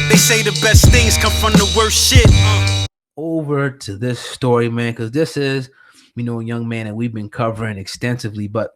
They say the best things come from the worst shit. Over to this story, man, because this is, a young man that we've been covering extensively, but,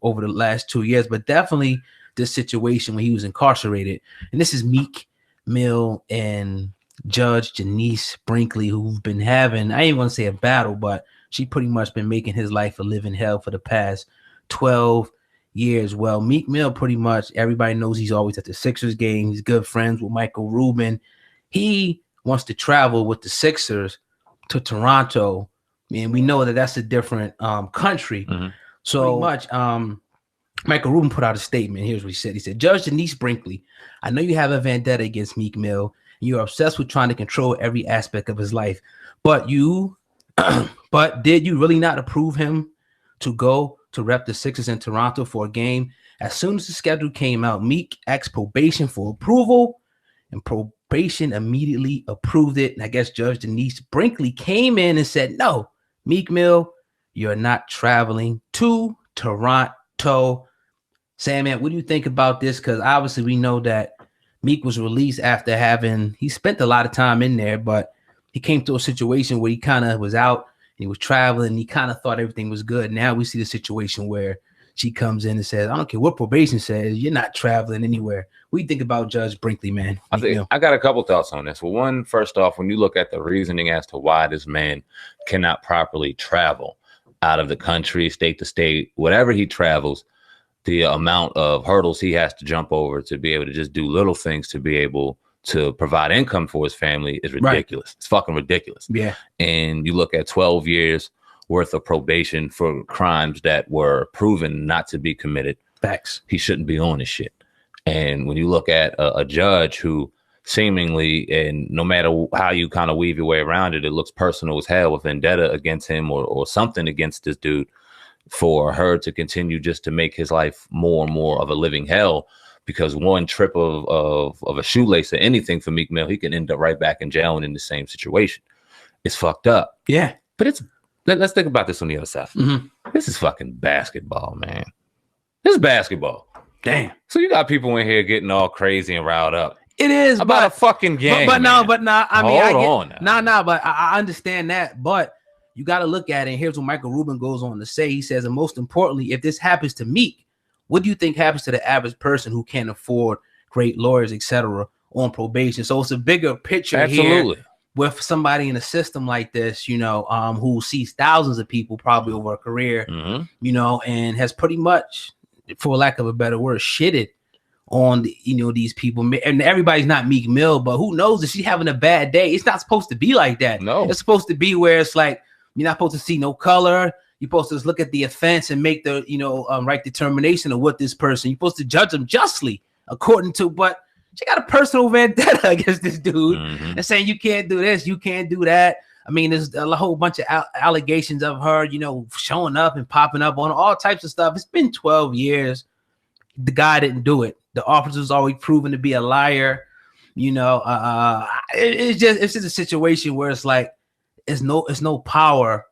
over the last 2 years, but definitely this situation when he was incarcerated. And this is Meek Mill and Judge Genece Brinkley, who've been having, I ain't gonna say a battle, but she pretty much been making his life a living hell for the past 12 years. Well, Meek Mill, pretty much everybody knows he's always at the Sixers game. He's good friends with Michael Rubin. He wants to travel with the Sixers to Toronto, and we know that that's a different country. So pretty much, Michael Rubin put out a statement. Here's what he said. He said, Judge Genece Brinkley, I know you have a vendetta against Meek Mill. You're obsessed with trying to control every aspect of his life. But did you really not approve him to go to rep the Sixers in Toronto for a game? As soon as the schedule came out, Meek asked probation for approval, and probation immediately approved it. And I guess Judge Genece Brinkley came in and said, no, Meek Mill, you're not traveling to Toronto. Sandman, what do you think about this? Because obviously we know that Meek was released after he spent a lot of time in there, but he came to a situation where he kind of was out and he was traveling and he kind of thought everything was good. Now we see the situation where she comes in and says, I don't care what probation says, you're not traveling anywhere. What do you think about Judge Brinkley, man? I got a couple thoughts on this. Well, one, first off, when you look at the reasoning as to why this man cannot properly travel out of the country, state to state, whatever he travels, the amount of hurdles he has to jump over to be able to just do little things to be able to provide income for his family is ridiculous. Right. It's fucking ridiculous. Yeah. And you look at 12 years worth of probation for crimes that were proven not to be committed. Facts. He shouldn't be on this shit. And when you look at a judge who seemingly, and no matter how you kind of weave your way around it, it looks personal as hell, with vendetta against him or something against this dude, for her to continue just to make his life more and more of a living hell, because one trip of a shoelace or anything for Meek Mill, he can end up right back in jail and in the same situation. It's fucked up. Yeah. But let's think about this on the other side. This is fucking basketball, man. This is basketball. Damn. So you got people in here getting all crazy and riled up. It is about a fucking game. But no. I mean, but I understand that. But you got to look at it. And here's what Michael Rubin goes on to say. He says, and most importantly, if this happens to Meek, what do you think happens to the average person who can't afford great lawyers, etc., on probation? So it's a bigger picture here with somebody in a system like this, who sees thousands of people probably over a career, and has pretty much, for lack of a better word, shitted on these people. And everybody's not Meek Mill, but who knows if she's having a bad day? It's not supposed to be like that. No, it's supposed to be where it's like you're not supposed to see no color. You're supposed to just look at the offense and make the right determination of what this person. You're supposed to judge them justly according to. But she got a personal vendetta against this dude and saying you can't do this, you can't do that. I mean, there's a whole bunch of allegations of her, showing up and popping up on all types of stuff. It's been 12 years. The guy didn't do it. The officer's always proven to be a liar. It's just a situation where it's like it's no power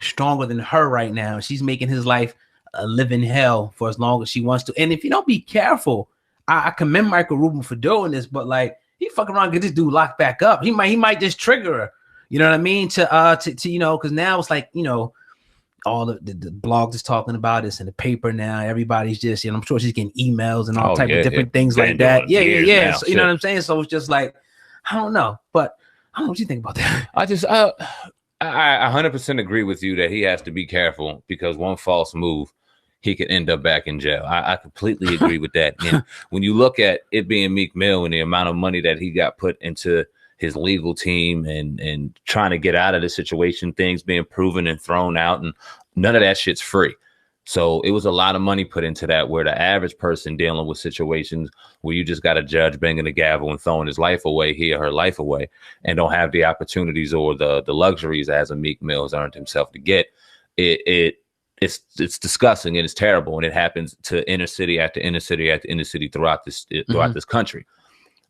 stronger than her right now. She's making his life a living hell for as long as she wants to. And if you don't be careful, I commend Michael Rubin for doing this, but like he fucking around, get this dude locked back up. He might just trigger her. You know what I mean? To because now it's like, all the blogs is talking about this in the paper now. Everybody's just, I'm sure she's getting emails and all type of different things like that. Yeah. So, you know what I'm saying? So it's just like, I don't know, but I don't know what you think about that. I 100% agree with you that he has to be careful, because one false move, he could end up back in jail. I completely agree with that. And when you look at it being Meek Mill and the amount of money that he got put into his legal team and trying to get out of the situation, things being proven and thrown out, and none of that shit's free. So it was a lot of money put into that, where the average person dealing with situations where you just got a judge banging the gavel and throwing his life away, he or her life away, and don't have the opportunities or the luxuries as a Meek Mill has earned himself to get. It's disgusting and it's terrible, and it happens to inner city after inner city after inner city throughout this country.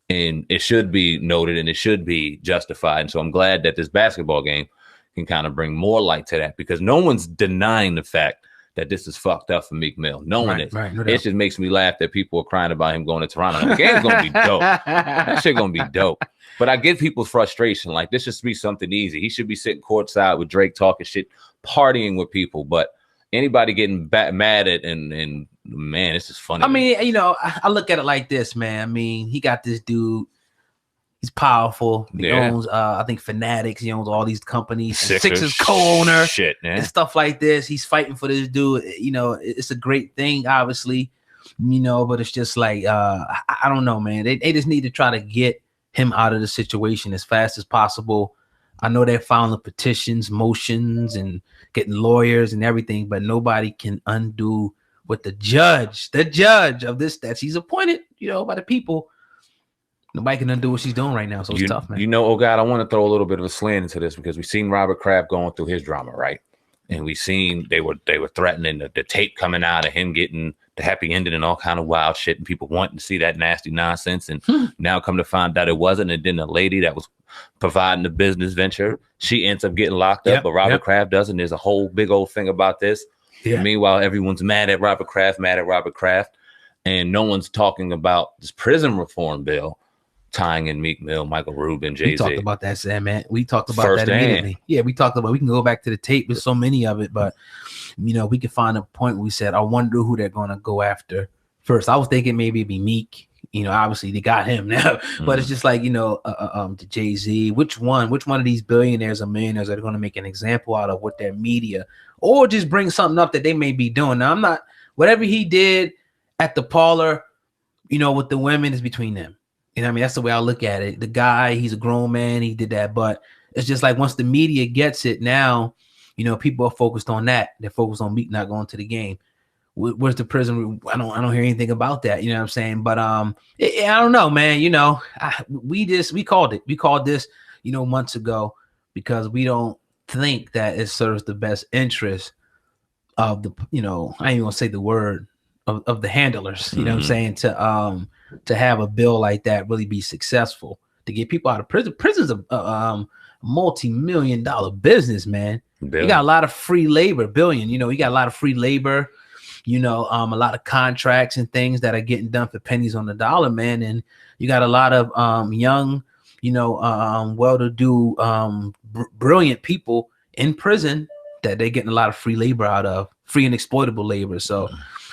And it should be noted and it should be justified. And so I'm glad that this basketball game can kind of bring more light to that, because no one's denying the fact that this is fucked up for Meek Mill. Knowing it, no it just makes me laugh that people are crying about him going to Toronto. The game's gonna be dope. That shit gonna be dope. But I get people's frustration. Like, this should be something easy. He should be sitting courtside with Drake talking shit, partying with people. But anybody getting mad at and man, this is funny. I mean, you know, I look at it like this, man. I mean, he got this dude. He's powerful. He owns, I think, Fanatics. He owns all these companies. Sixers co-owner, shit, man, and stuff like this. He's fighting for this dude. You know, it's a great thing, obviously. You know, but it's just like I don't know, man. They just need to try to get him out of the situation as fast as possible. I know they're filing petitions, motions, and getting lawyers and everything, but nobody can undo what the judge of this that she's appointed, you know, by the people. Nobody can undo what she's doing right now. So it's tough, man. You know, oh God, I want to throw a little bit of a slant into this because we've seen Robert Kraft going through his drama, right? And we seen they were threatening the tape coming out of him getting the happy ending and all kind of wild shit, and people wanting to see that nasty nonsense. And now come to find out it wasn't. And then the lady that was providing the business venture, she ends up getting locked up, but Robert Kraft doesn't. There's a whole big old thing about this. Meanwhile, everyone's mad at Robert Kraft, and no one's talking about this prison reform bill tying in Meek Mill, Michael Rubin, Jay-Z. We talked about that, Sam, man. We talked about that immediately. Yeah, we talked about, we can go back to the tape. There's so many of it, but, you know, we can find a point where we said, I wonder who they're going to go after first. I was thinking maybe it'd be Meek. You know, obviously they got him now, but it's just like, you know, to Jay-Z, which one of these billionaires or millionaires are going to make an example out of with their media, or just bring something up that they may be doing? Now, I'm not, whatever he did at the parlor, you know, with the women is between them. You know what I mean? That's the way I look at it. The guy, he's a grown man. He did that. But it's just like once the media gets it now, you know, people are focused on that. They're focused on Meek not going to the game. Where's the prison? I don't hear anything about that. You know what I'm saying? But I don't know, man. You know, we called it. We called this, you know, months ago because we don't think that it serves the best interest of the, you know, I ain't even gonna say the word of the handlers. You know what I'm saying? To have a bill like that really be successful, to get people out of prison. Prison's a multi-million-dollar business, man. You got a lot of free labor, you know, you got a lot of free labor, you know, a lot of contracts and things that are getting done for pennies on the dollar, man. And you got a lot of young, you know, well-to-do, brilliant people in prison that they're getting a lot of free labor out of, free and exploitable labor. So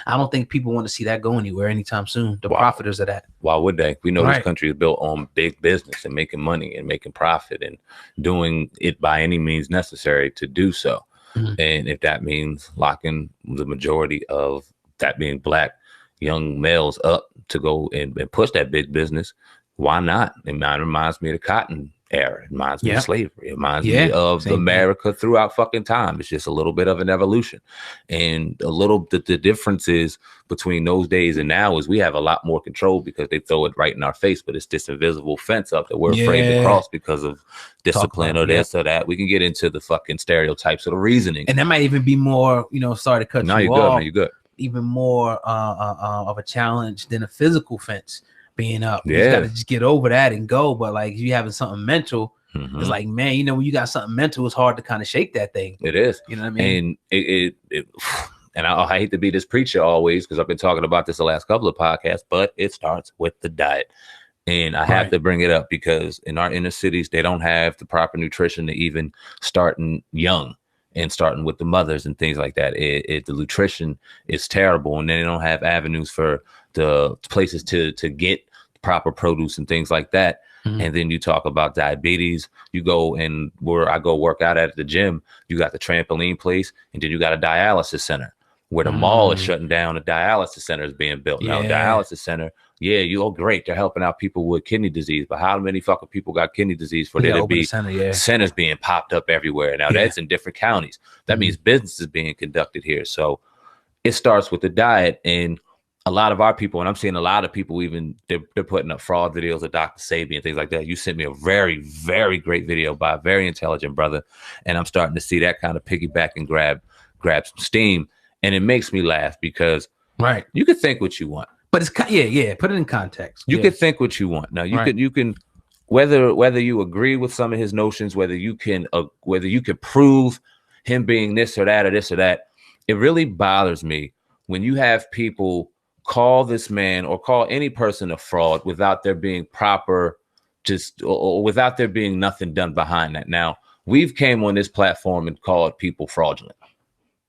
I don't think people want to see that go anywhere anytime soon. The profiters of that. Why would they? We know this country is built on big business and making money and making profit and doing it by any means necessary to do so. And if that means locking the majority of that being black young males up to go and push that big business, why not? It reminds me of the cotton era. It reminds me of slavery. It reminds me of America throughout fucking time. It's just a little bit of an evolution. And the difference is between those days and now is we have a lot more control because they throw it right in our face, but it's this invisible fence up that we're afraid to cross because of discipline or this or that. We can get into the fucking stereotypes of the reasoning. And that might even be more, you know, sorry to cut you off. No, you're good. Even more of a challenge than a physical fence being up. You just gotta just get over that and go. But like if you having something mental, it's like, man, you know, when you got something mental, it's hard to kind of shake that thing. It is. You know what I mean? And and I hate to be this preacher always because I've been talking about this the last couple of podcasts, but it starts with the diet. And I have to bring it up because in our inner cities, they don't have the proper nutrition to even starting young and starting with the mothers and things like that. The nutrition is terrible. And then they don't have avenues for the places to get proper produce and things like that. And then you talk about diabetes. You go and where I go work out at the gym, you got the trampoline place, and then you got a dialysis center. Where the mall is shutting down, the dialysis center is being built. Now, dialysis center, great. They're helping out people with kidney disease. But how many fucking people got kidney disease for there to be centers being popped up everywhere? Now, that's in different counties. That means business is being conducted here. So it starts with the diet. And a lot of our people, and I'm seeing a lot of people even, they're putting up fraud videos of Dr. Sabi and things like that. You sent me a very, very great video by a very intelligent brother. And I'm starting to see that kind of piggyback and grab some steam. And it makes me laugh because you can think what you want, but it's put it in context. You can think what you want. Now you can whether you agree with some of his notions, whether you can prove him being this or that or this or that. it really bothers me when you have people call this man or call any person a fraud without there being proper, or without there being nothing done behind that. Now, we've came on this platform and called people fraudulent.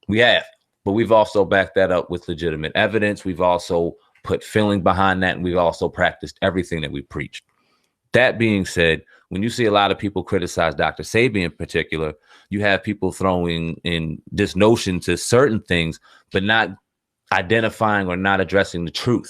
We have, but we've also backed that up with legitimate evidence. We've also put feeling behind that, and we've also practiced everything that we preached. That being said, when you see a lot of people criticize Dr. Sebi in particular, you have people throwing in this notion to certain things, but not identifying or not addressing the truth.